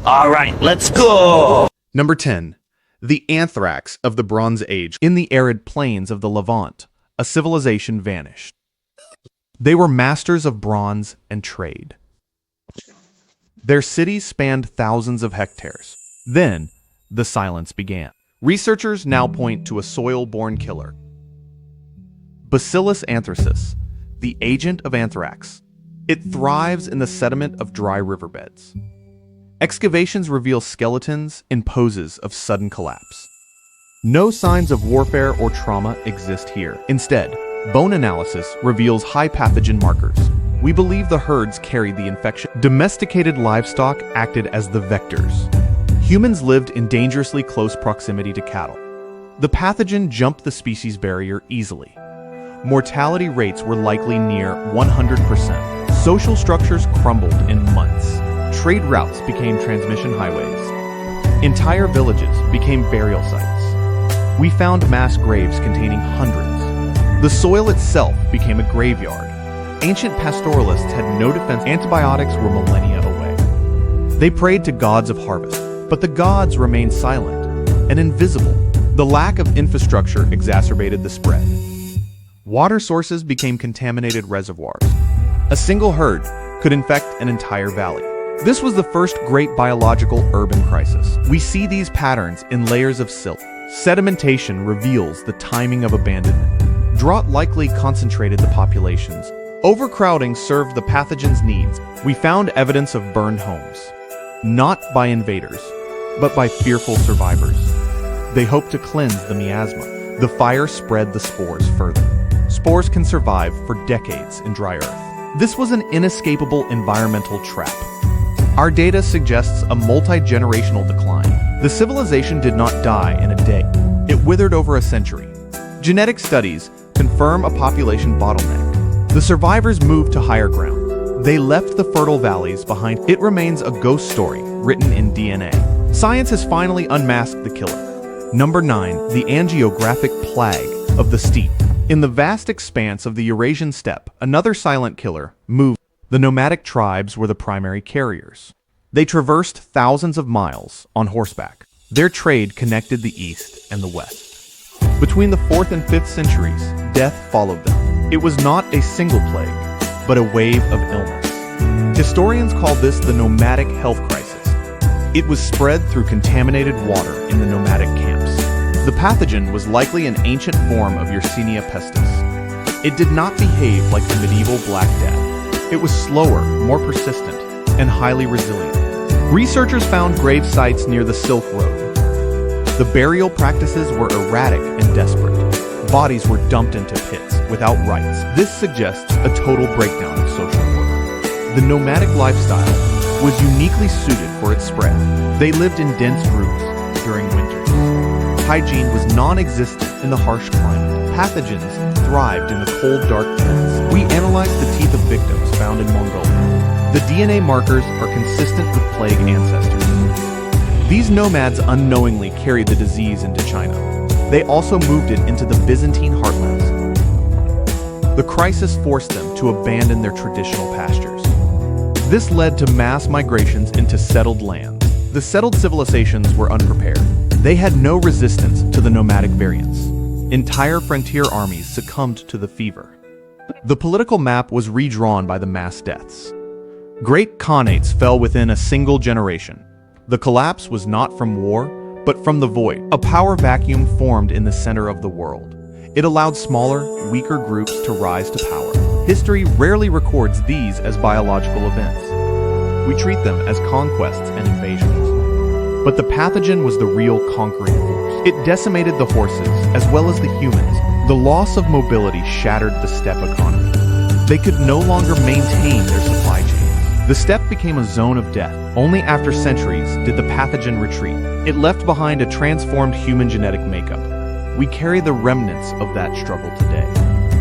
All right, let's go! Number 10. The anthrax of the Bronze Age. In the arid plains of the Levant, a civilization vanished. They were masters of bronze and trade. Their cities spanned thousands of hectares. Then, the silence began. Researchers now point to a soil-borne killer. Bacillus anthracis, the agent of anthrax. It thrives in the sediment of dry riverbeds. Excavations reveal skeletons in poses of sudden collapse. No signs of warfare or trauma exist here. Instead, bone analysis reveals high pathogen markers. We believe the herds carried the infection. Domesticated livestock acted as the vectors. Humans lived in dangerously close proximity to cattle. The pathogen jumped the species barrier easily. Mortality rates were likely near 100%. Social structures crumbled in months. Trade routes became transmission highways. Entire villages became burial sites. We found mass graves containing hundreds. The soil itself became a graveyard. Ancient pastoralists had no defense. Antibiotics were millennia away. They prayed to gods of harvest, but the gods remained silent and invisible. The lack of infrastructure exacerbated the spread. Water sources became contaminated reservoirs. A single herd could infect an entire valley. This was the first great biological urban crisis. We see these patterns in layers of silt. Sedimentation reveals the timing of abandonment. Drought likely concentrated the populations. Overcrowding served the pathogen's needs. We found evidence of burned homes, not by invaders, but by fearful survivors. They hoped to cleanse the miasma. The fire spread the spores further. Spores can survive for decades in dry earth. This was an inescapable environmental trap. Our data suggests a multi-generational decline. The civilization did not die in a day. It withered over a century. Genetic studies confirm a population bottleneck. The survivors moved to higher ground. They left the fertile valleys behind. It remains a ghost story written in DNA. Science has finally unmasked the killer. Number 9. The angiographic plague of the steppe. In the vast expanse of the Eurasian steppe, another silent killer moved. The nomadic tribes were the primary carriers. They traversed thousands of miles on horseback. Their trade connected the east and the west. Between the 4th and 5th centuries, death followed them. It was not a single plague, but a wave of illness. Historians call this the nomadic health crisis. It was spread through contaminated water in the nomadic camps. The pathogen was likely an ancient form of Yersinia pestis. It did not behave like the medieval Black Death. It was slower, more persistent, and highly resilient. Researchers found grave sites near the Silk Road. The burial practices were erratic and desperate. Bodies were dumped into pits without rites. This suggests a total breakdown of social order. The nomadic lifestyle was uniquely suited for its spread. They lived in dense groups during winters. Hygiene was non-existent in the harsh climate. Pathogens thrived in the cold, dark dens. We analyzed the teeth of victims found in Mongolia. The DNA markers are consistent with plague ancestors. These nomads unknowingly carried the disease into China. They also moved it into the Byzantine heartlands. The crisis forced them to abandon their traditional pastures. This led to mass migrations into settled lands. The settled civilizations were unprepared. They had no resistance to the nomadic variants. Entire frontier armies succumbed to the fever. The political map was redrawn by the mass deaths. Great khanates fell within a single generation. The collapse was not from war, but from the void. A power vacuum formed in the center of the world. It allowed smaller, weaker groups to rise to power. History rarely records these as biological events. We treat them as conquests and invasions. But the pathogen was the real conquering force. It decimated the horses as well as the humans. The loss of mobility shattered the steppe economy. They could no longer maintain their supply chains. The steppe became a zone of death. Only after centuries did the pathogen retreat. It left behind a transformed human genetic makeup. We carry the remnants of that struggle today.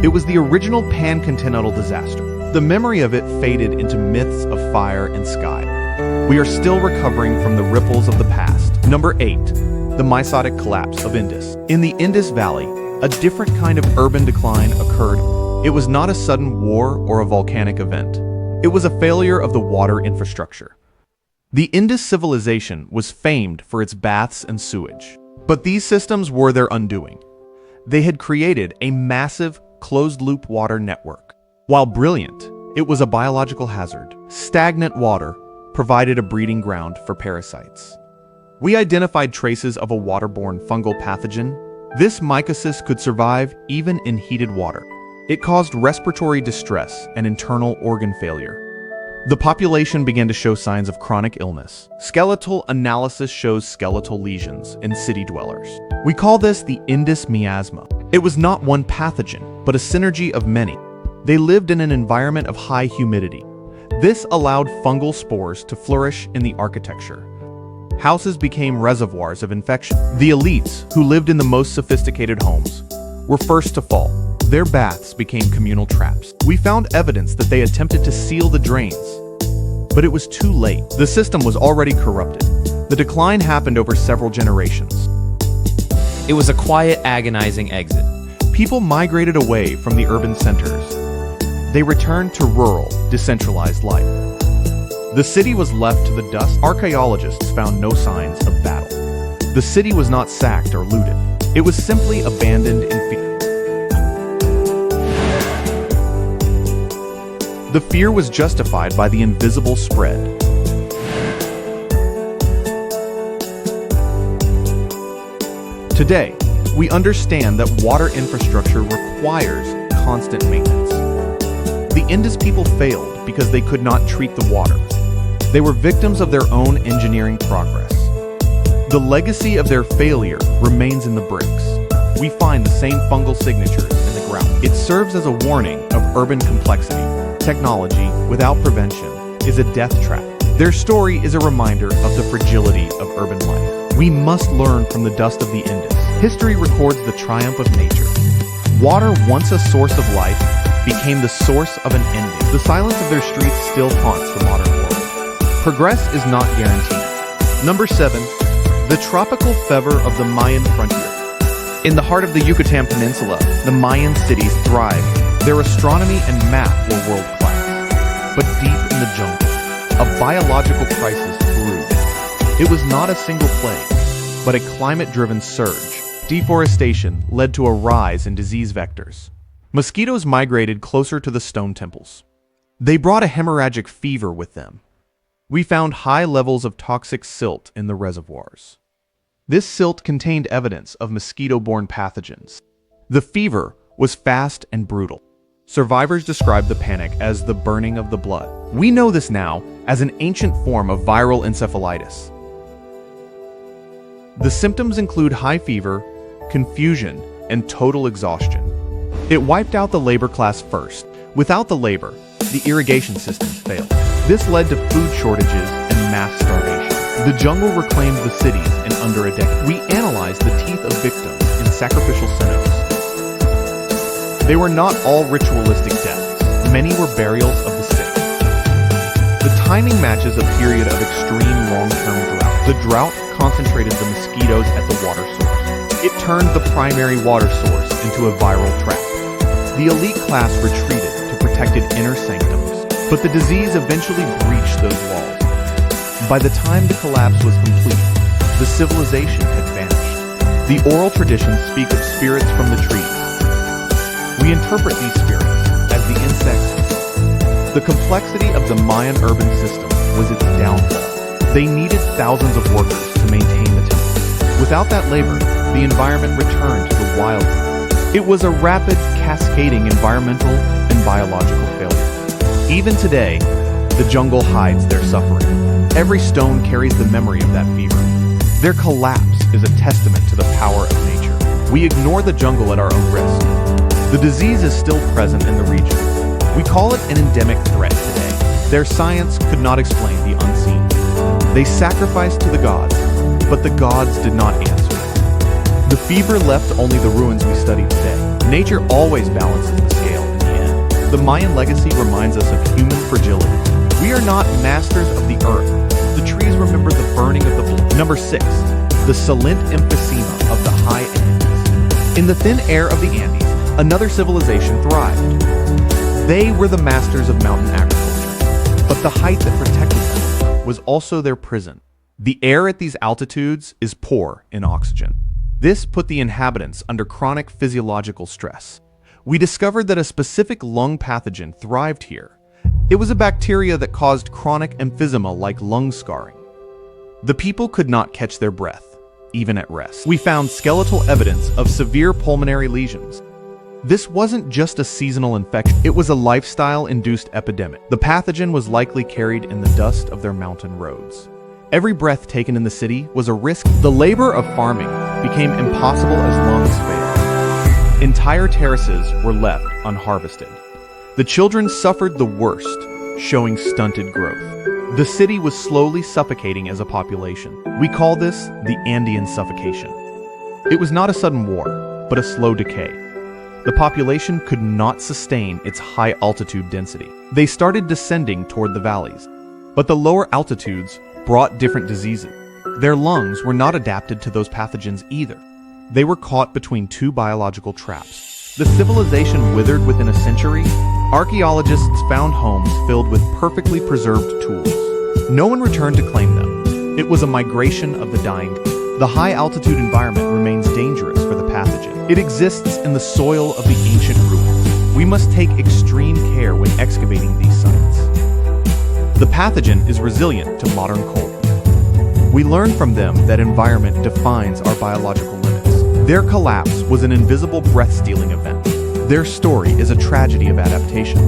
It was the original pan-continental disaster. The memory of it faded into myths of fire and sky. We are still recovering from the ripples of the past. Number 8. The MYSOTIC collapse of Indus. In the Indus Valley, a different kind of urban decline occurred. It was not a sudden war or a volcanic event. It was a failure of the water infrastructure. The Indus civilization was famed for its baths and sewage. But these systems were their undoing. They had created a massive, closed-loop water network. While brilliant, it was a biological hazard. Stagnant water provided a breeding ground for parasites. We identified traces of a waterborne fungal pathogen. This mycosis could survive even in heated water. It caused respiratory distress and internal organ failure. The population began to show signs of chronic illness. Skeletal analysis shows skeletal lesions in city dwellers. We call this the Indus miasma. It was not one pathogen, but a synergy of many. They lived in an environment of high humidity. This allowed fungal spores to flourish in the architecture. Houses became reservoirs of infection. The elites, who lived in the most sophisticated homes, were first to fall. Their baths became communal traps. We found evidence that they attempted to seal the drains, but it was too late. The system was already corrupted. The decline happened over several generations. It was a quiet, agonizing exit. People migrated away from the urban centers. They returned to rural, decentralized life. The city was left to the dust. Archaeologists found no signs of battle. The city was not sacked or looted. It was simply abandoned in fear. The fear was justified by the invisible spread. Today, we understand that water infrastructure requires constant maintenance. The Indus people failed because they could not treat the water. They were victims of their own engineering progress. The legacy of their failure remains in the bricks. We find the same fungal signatures in the ground. It serves as a warning of urban complexity. Technology, without prevention, is a death trap. Their story is a reminder of the fragility of urban life. We must learn from the dust of the Indus. History records the triumph of nature. Water, once a source of life, became the source of an ending. The silence of their streets still haunts the modern world. Progress is not guaranteed. Number 7. The tropical fever of the Mayan frontier. In the heart of the Yucatan Peninsula, the Mayan cities thrived. Their astronomy and math were world-class. But deep in the jungle, a biological crisis brewed. It was not a single plague, but a climate-driven surge. Deforestation led to a rise in disease vectors. Mosquitoes migrated closer to the stone temples. They brought a hemorrhagic fever with them. We found high levels of toxic silt in the reservoirs. This silt contained evidence of mosquito-borne pathogens. The fever was fast and brutal. Survivors described the panic as the burning of the blood. We know this now as an ancient form of viral encephalitis. The symptoms include high fever, confusion, and total exhaustion. It wiped out the labor class first. Without the labor, the irrigation systems failed. This led to food shortages and mass starvation. The jungle reclaimed the cities in under a decade. We analyzed the teeth of victims in sacrificial cenotes. They were not all ritualistic deaths. Many were burials of the sick. The timing matches a period of extreme long-term drought. The drought concentrated the mosquitoes at the water source. It turned the primary water source into a viral trap. The elite class retreated to protected inner sanctums, but the disease eventually breached those walls. By the time the collapse was complete, the civilization had vanished. The oral traditions speak of spirits from the trees. We interpret these spirits as the insects. The complexity of the Mayan urban system was its downfall. They needed thousands of workers to maintain the temple. Without that labor, the environment returned to the wild. It was a rapid, cascading environmental and biological failure. Even today, the jungle hides their suffering. Every stone carries the memory of that fever. Their collapse is a testament to the power of nature. We ignore the jungle at our own risk. The disease is still present in the region. We call it an endemic threat today. Their science could not explain the unseen. They sacrificed to the gods, but the gods did not answer. The fever left only the ruins we study today. Nature always balances the scale in the end. The Mayan legacy reminds us of human fragility. We are not masters of the earth. The trees remember the burning of the blood. Number 6. The silent emphysema of the high Andes. In the thin air of the Andes, another civilization thrived. They were the masters of mountain agriculture, but the height that protected them was also their prison. The air at these altitudes is poor in oxygen. This put the inhabitants under chronic physiological stress. We discovered that a specific lung pathogen thrived here. It was a bacteria that caused chronic emphysema like lung scarring. The people could not catch their breath, even at rest. We found skeletal evidence of severe pulmonary lesions. This wasn't just a seasonal infection, it was a lifestyle-induced epidemic. The pathogen was likely carried in the dust of their mountain roads. Every breath taken in the city was a risk. The labor of farming became impossible as lungs failed. Entire terraces were left unharvested. The children suffered the worst, showing stunted growth. The city was slowly suffocating as a population. We call this the Andean suffocation. It was not a sudden war, but a slow decay. The population could not sustain its high altitude density. They started descending toward the valleys, but the lower altitudes brought different diseases. Their lungs were not adapted to those pathogens either. They were caught between two biological traps. The civilization withered within a century. Archaeologists found homes filled with perfectly preserved tools. No one returned to claim them. It was a migration of the dying. The high-altitude environment remains dangerous for the pathogen. It exists in the soil of the ancient ruins. We must take extreme care when excavating these sites. The pathogen is resilient to modern cold. We learn from them that environment defines our biological limits. Their collapse was an invisible breath-stealing event. Their story is a tragedy of adaptation.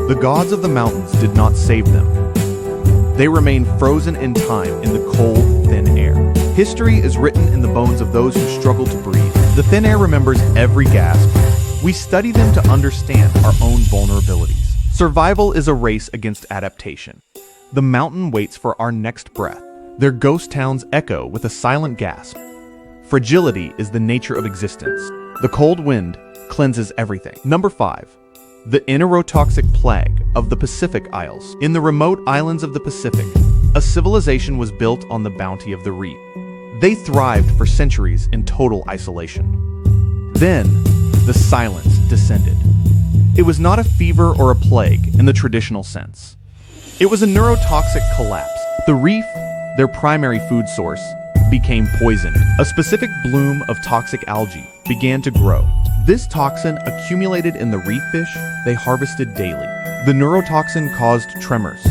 The gods of the mountains did not save them. They remain frozen in time in the cold, thin air. History is written in the bones of those who struggle to breathe. The thin air remembers every gasp. We study them to understand our own vulnerabilities. Survival is a race against adaptation. The mountain waits for our next breath. Their ghost towns echo with a silent gasp. Fragility is the nature of existence. The cold wind cleanses everything. Number 5. The NEUROTOXIC plague of the Pacific Isles. In the remote islands of the Pacific, a civilization was built on the bounty of the reef. They thrived for centuries in total isolation. Then, the silence descended. It was not a fever or a plague in the traditional sense. It was a neurotoxic collapse. The reef, their primary food source, became poisoned. A specific bloom of toxic algae began to grow. This toxin accumulated in the reef fish they harvested daily. The neurotoxin caused tremors,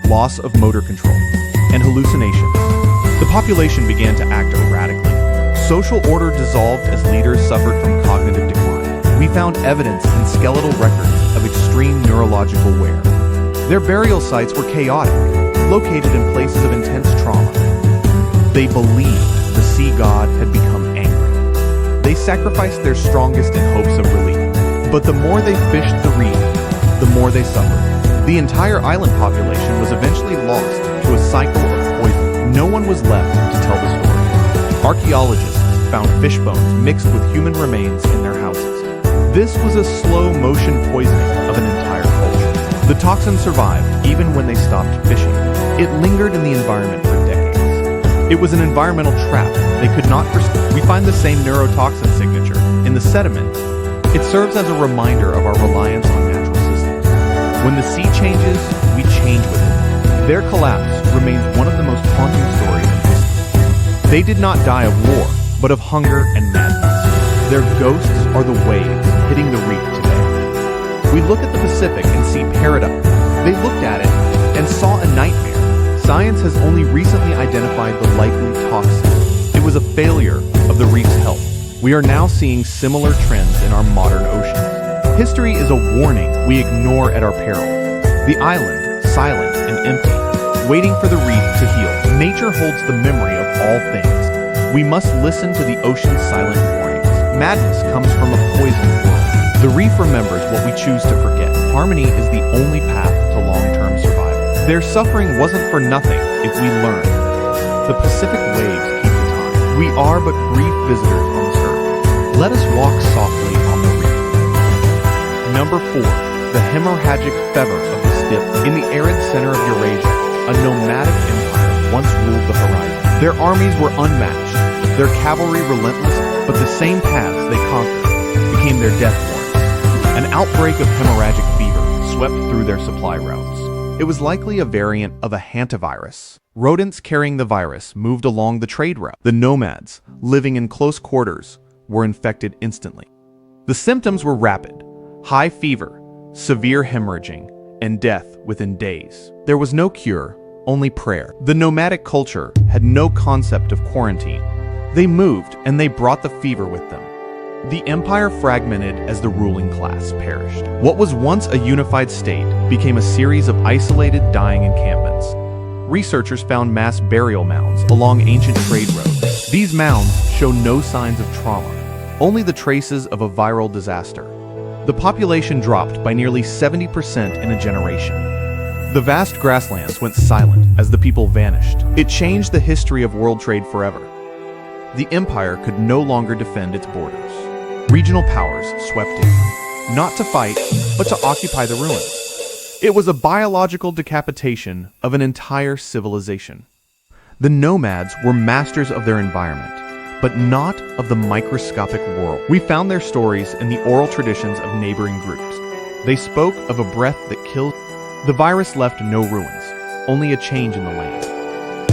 loss of motor control, and hallucinations. The population began to act erratically. Social order dissolved as leaders suffered from cognitive decline. We found evidence in skeletal records of extreme neurological wear. Their burial sites were chaotic, located in places of intense trauma. They believed the sea god had become angry. They sacrificed their strongest in hopes of relief. But the more they fished the reef, the more they suffered. The entire island population was eventually lost to a cycle of poison. No one was left to tell the story. Archaeologists found fish bones mixed with human remains in their houses. This was a slow-motion poisoning of an entire culture. The toxin survived even when they stopped fishing. It lingered in the environment for decades. It was an environmental trap they could not foresee. We find the same neurotoxin signature in the sediment. It serves as a reminder of our reliance on natural systems. When the sea changes, we change with it. Their collapse remains one of the most haunting stories in history. They did not die of war, but of hunger and madness. Their ghosts are the waves hitting the reef today. We look at the Pacific and see paradise. They looked at it and saw a nightmare. Science has only recently identified the likely toxin. It was a failure of the reef's health. We are now seeing similar trends in our modern oceans. History is a warning we ignore at our peril. The island, silent and empty, waiting for the reef to heal. Nature holds the memory of all things. We must listen to the ocean's silent warnings. Madness comes from a poisoned world. The reef remembers what we choose to forget. Harmony is the only path to long-term survival. Their suffering wasn't for nothing if we learn. The Pacific waves keep the time. We are but brief visitors on this earth. Let us walk softly on the reef. Number 4. The hemorrhagic fever of the STEPPE. In the arid center of Eurasia, a nomadic empire once ruled the horizon. Their armies were unmatched, their cavalry relentless, but the same paths they conquered became their death warrants. An outbreak of hemorrhagic fever swept through their supply routes. It was likely a variant of a hantavirus. Rodents carrying the virus moved along the trade route. The nomads, living in close quarters, were infected instantly. The symptoms were rapid: high fever, severe hemorrhaging, and death within days. There was no cure, only prayer. The nomadic culture had no concept of quarantine. They moved and they brought the fever with them. The empire fragmented as the ruling class perished. What was once a unified state became a series of isolated, dying encampments. Researchers found mass burial mounds along ancient trade roads. These mounds show no signs of trauma, only the traces of a viral disaster. The population dropped by nearly 70% in a generation. The vast grasslands went silent as the people vanished. It changed the history of world trade forever. The empire could no longer defend its borders. Regional powers swept in, not to fight, but to occupy the ruins. It was a biological decapitation of an entire civilization. The nomads were masters of their environment, but not of the microscopic world. We found their stories in the oral traditions of neighboring groups. They spoke of a breath that killed. The virus left no ruins, only a change in the land.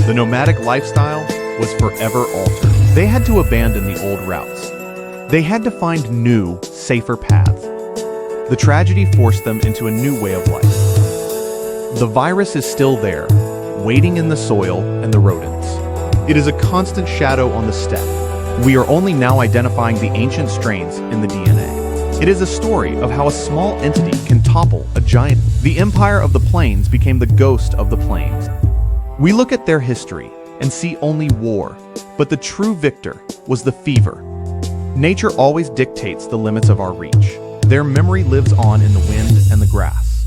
The nomadic lifestyle was forever altered. They had to abandon the old routes. They had to find new, safer paths. The tragedy forced them into a new way of life. The virus is still there, waiting in the soil and the rodents. It is a constant shadow on the steppe. We are only now identifying the ancient strains in the DNA. It is a story of how a small entity can topple a giant. The empire of the plains became the ghost of the plains. We look at their history and see only war, but the true victor was the fever. Nature always dictates the limits of our reach. Their memory lives on in the wind and the grass.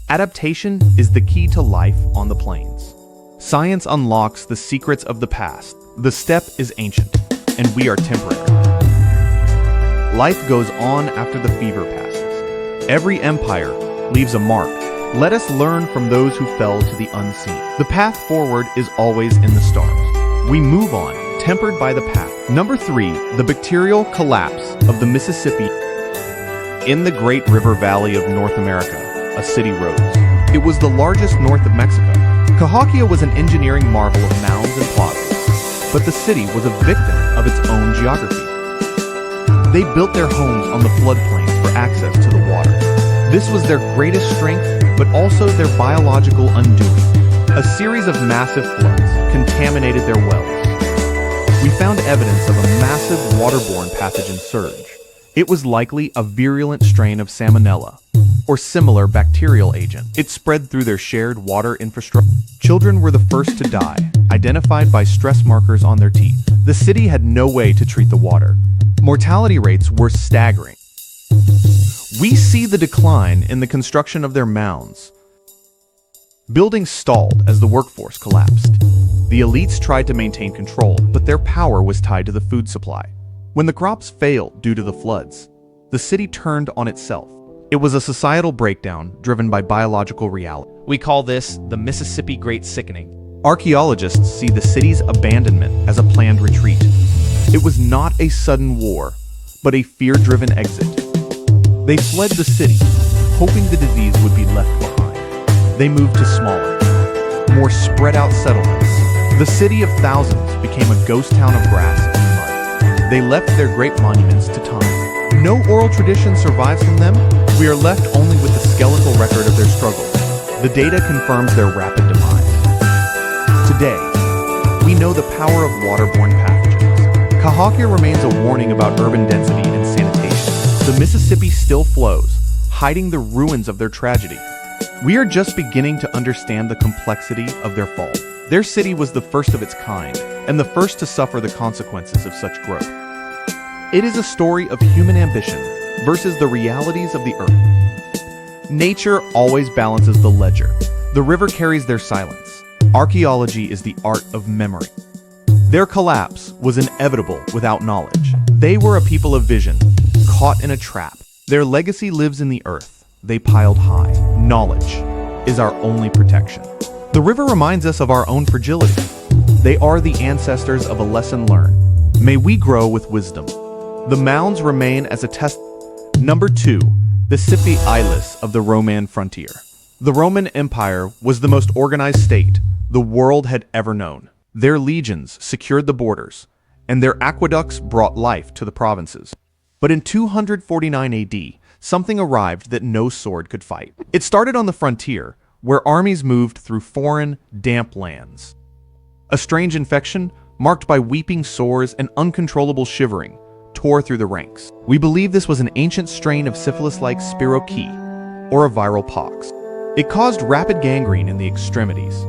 Adaptation is the key to life on the plains. Science unlocks the secrets of the past. The steppe is ancient, and we are temporary. Life goes on after the fever passes. Every empire leaves a mark. Let us learn from those who fell to the unseen. The path forward is always in the stars. We move on, tempered by the path. Number 3, the bacterial collapse of the Mississippi. In the great river valley of North America, a city rose. It was the largest north of Mexico. Cahokia was an engineering marvel of mounds and plazas, but the city was a victim of its own geography. They built their homes on the floodplains for access to the water. This was their greatest strength, but also their biological undoing. A series of massive floods contaminated their wells. We found evidence of a massive waterborne pathogen surge. It was likely a virulent strain of Salmonella, or similar bacterial agent. It spread through their shared water infrastructure. Children were the first to die, identified by stress markers on their teeth. The city had no way to treat the water. Mortality rates were staggering. We see the decline in the construction of their mounds. Buildings stalled as the workforce collapsed. The elites tried to maintain control, but their power was tied to the food supply. When the crops failed due to the floods, the city turned on itself. It was a societal breakdown driven by biological reality. We call this the Mississippi Great Sickening. Archaeologists see the city's abandonment as a planned retreat. It was not a sudden war, but a fear-driven exit. They fled the city, hoping the disease would be left behind. They moved to smaller, more spread-out settlements. The city of thousands became a ghost town of grass and mud. They left their great monuments to time. No oral tradition survives from them. We are left only with the skeletal record of their struggles. The data confirms their rapid demise. Today, we know the power of waterborne pathogens. Cahokia remains a warning about urban density and sanitation. The Mississippi still flows, hiding the ruins of their tragedy. We are just beginning to understand the complexity of their fall. Their city was the first of its kind, and the first to suffer the consequences of such growth. It is a story of human ambition versus the realities of the earth. Nature always balances the ledger. The river carries their silence. Archaeology is the art of memory. Their collapse was inevitable without knowledge. They were a people of vision, caught in a trap. Their legacy lives in the earth. They piled high. Knowledge is our only protection. The river reminds us of our own fragility. They are the ancestors of a lesson learned. May we grow with wisdom. The mounds remain as a test. Number 2, the SYPHILIS of the Roman frontier. The Roman Empire was the most organized state the world had ever known. Their legions secured the borders, and their aqueducts brought life to the provinces. But in 249 AD, something arrived that no sword could fight. It started on the frontier, where armies moved through foreign, damp lands. A strange infection, marked by weeping sores and uncontrollable shivering, tore through the ranks. We believe this was an ancient strain of syphilis-like spirochaete, or a viral pox. It caused rapid gangrene in the extremities.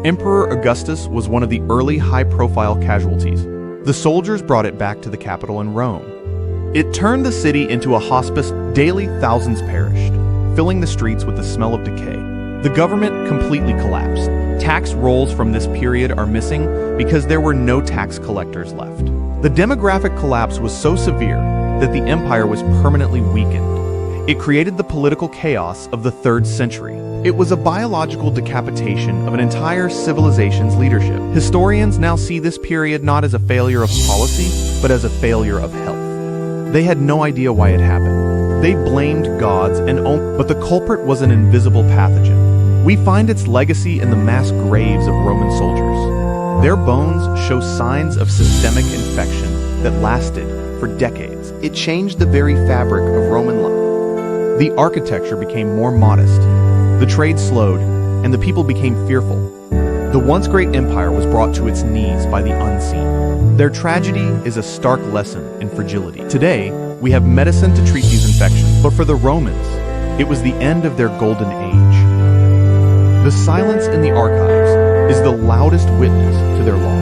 Emperor Augustus was one of the early high-profile casualties. The soldiers brought it back to the capital in Rome. It turned the city into a hospice. Daily thousands perished, filling the streets with the smell of decay. The government completely collapsed. Tax rolls from this period are missing because there were no tax collectors left. The demographic collapse was so severe that the empire was permanently weakened. It created the political chaos of the 3rd century. It was a biological decapitation of an entire civilization's leadership. Historians now see this period not as a failure of policy, but as a failure of health. They had no idea why it happened. They blamed gods but the culprit was an invisible pathogen. We find its legacy in the mass graves of Roman soldiers. Their bones show signs of systemic infection that lasted for decades. It changed the very fabric of Roman life. The architecture became more modest. The trade slowed, and the people became fearful. The once great empire was brought to its knees by the unseen. Their tragedy is a stark lesson in fragility. Today, we have medicine to treat these infections, but for the Romans, it was the end of their golden age. The silence in the archives is the loudest witness to their loss.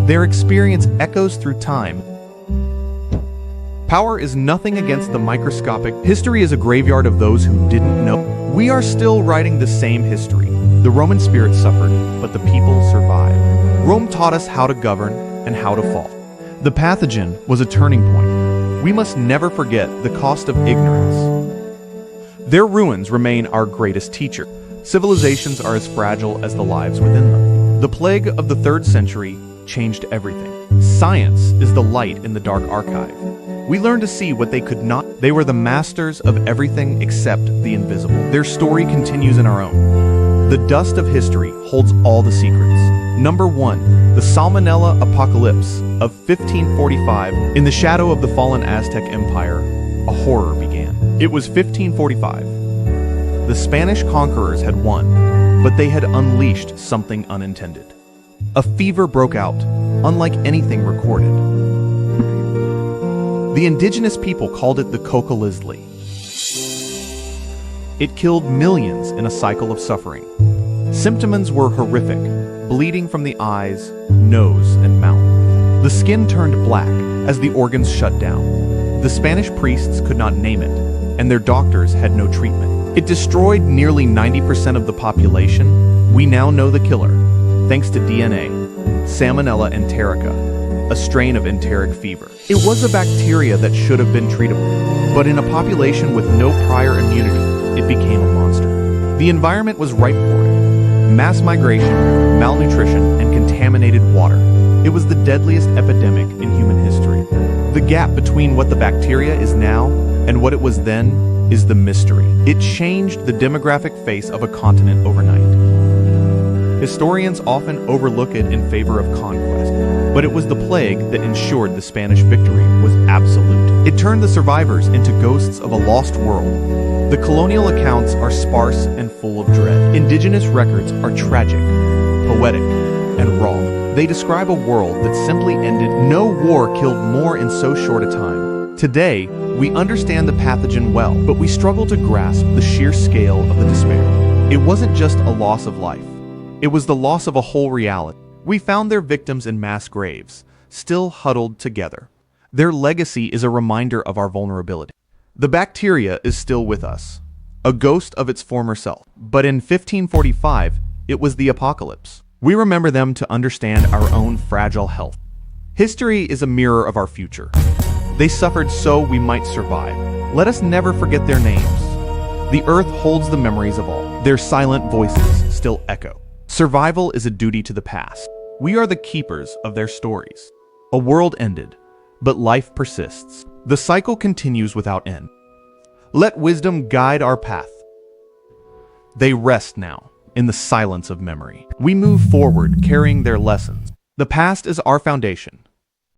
Their experience echoes through time. Power is nothing against the microscopic. History is a graveyard of those who didn't know. We are still writing the same history. The Roman spirit suffered, but the people survived. Rome taught us how to govern and how to fall. The pathogen was a turning point. We must never forget the cost of ignorance. Their ruins remain our greatest teacher. Civilizations are as fragile as the lives within them. The plague of the 3rd century changed everything. Science is the light in the dark archive. We learn to see what they could not. They were the masters of everything except the invisible. Their story continues in our own. The dust of history holds all the secrets. Number 1, the Salmonella apocalypse of 1545. In the shadow of the fallen Aztec Empire, a horror began. It was 1545. The Spanish conquerors had won, but they had unleashed something unintended. A fever broke out, unlike anything recorded. The indigenous people called it the Cocolizli. It killed millions in a cycle of suffering. Symptoms were horrific, bleeding from the eyes, nose, and mouth. The skin turned black as the organs shut down. The Spanish priests could not name it, and their doctors had no treatment. It destroyed nearly 90% of the population. We now know the killer, thanks to DNA, Salmonella enterica, a strain of enteric fever. It was a bacteria that should have been treatable, but in a population with no prior immunity, it became a monster. The environment was ripe for it. Mass migration, malnutrition, and contaminated water. It was the deadliest epidemic in human history. The gap between what the bacteria is now and what it was then is the mystery. It changed the demographic face of a continent overnight. Historians often overlook it in favor of conquest, but it was the plague that ensured the Spanish victory was absolute. It turned the survivors into ghosts of a lost world. The colonial accounts are sparse and full of dread. Indigenous records are tragic, poetic, and raw. They describe a world that simply ended. No war killed more in so short a time. Today, we understand the pathogen well, but we struggle to grasp the sheer scale of the despair. It wasn't just a loss of life. It was the loss of a whole reality. We found their victims in mass graves, still huddled together. Their legacy is a reminder of our vulnerability. The bacteria is still with us, a ghost of its former self. But in 1545, it was the apocalypse. We remember them to understand our own fragile health. History is a mirror of our future. They suffered so we might survive. Let us never forget their names. The earth holds the memories of all. Their silent voices still echo. Survival is a duty to the past. We are the keepers of their stories. A world ended, but life persists. The cycle continues without end. Let wisdom guide our path. They rest now in the silence of memory. We move forward carrying their lessons. The past is our foundation.